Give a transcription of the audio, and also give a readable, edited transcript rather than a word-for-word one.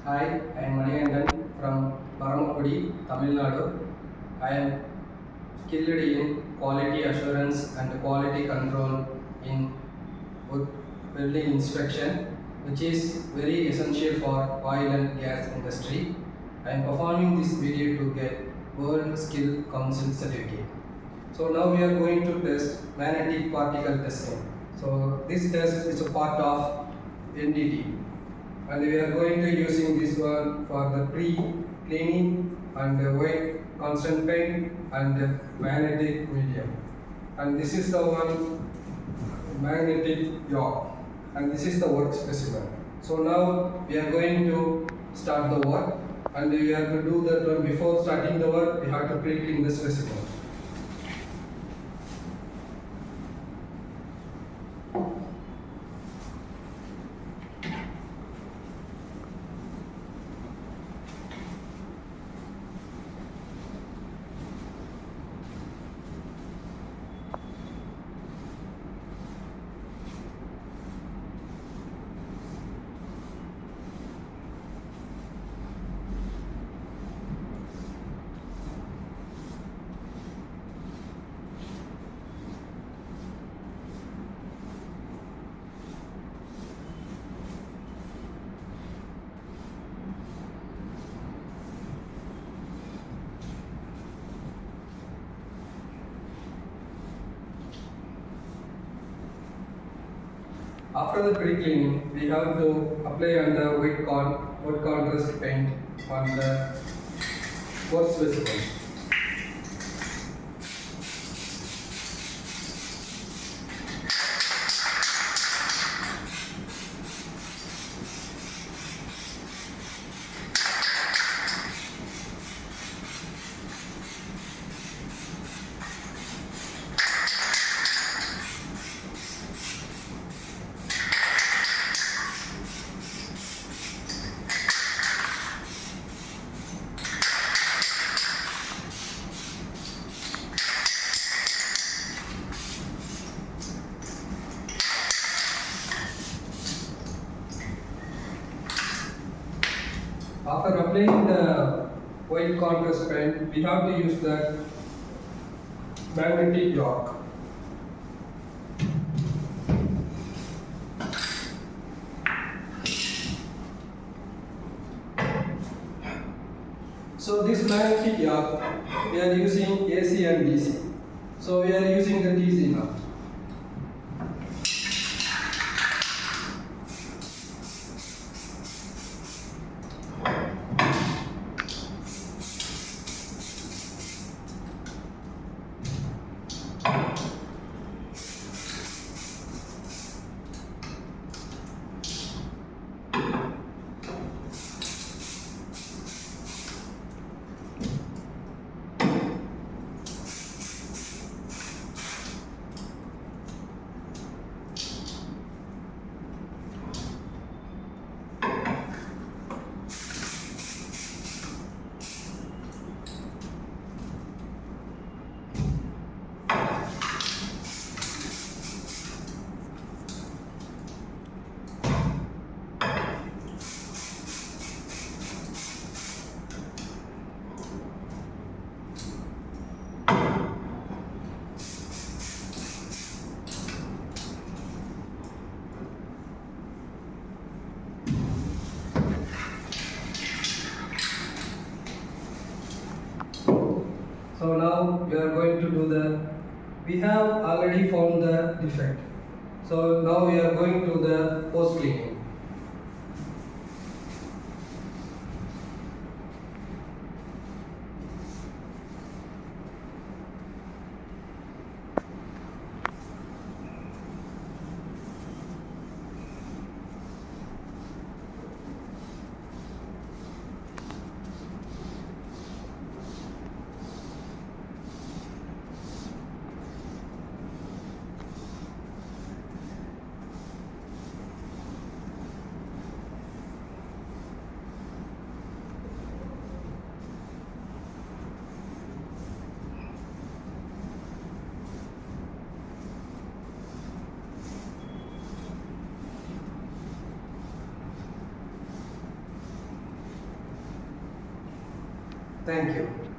Hi, I am Maniyandan from Paramakudi, Tamil Nadu. I am skilled in quality assurance and quality control in welding inspection, which is very essential for oil and gas industry. I am performing this video to get World Skill Council certificate. So now we are going to test magnetic particle testing. So this test is a part of NDT. And we are going to using this one for the pre-cleaning and the white constant paint and the magnetic medium. And this is the one magnetic york, and this is the work specimen. So now we are going to start the work, and we have to do that one. Before starting the work, we have to pre-clean the specimen. After the pre-cleaning, we have to apply on the white contrast paint on the work specimen. After applying the white contrast paint, we have to use the magnetic york. So this magnetic york, we are using AC and DC. So we are using the DC now. So now we are going to do we have already found the defect. So now we are going to the post cleaning. Thank you.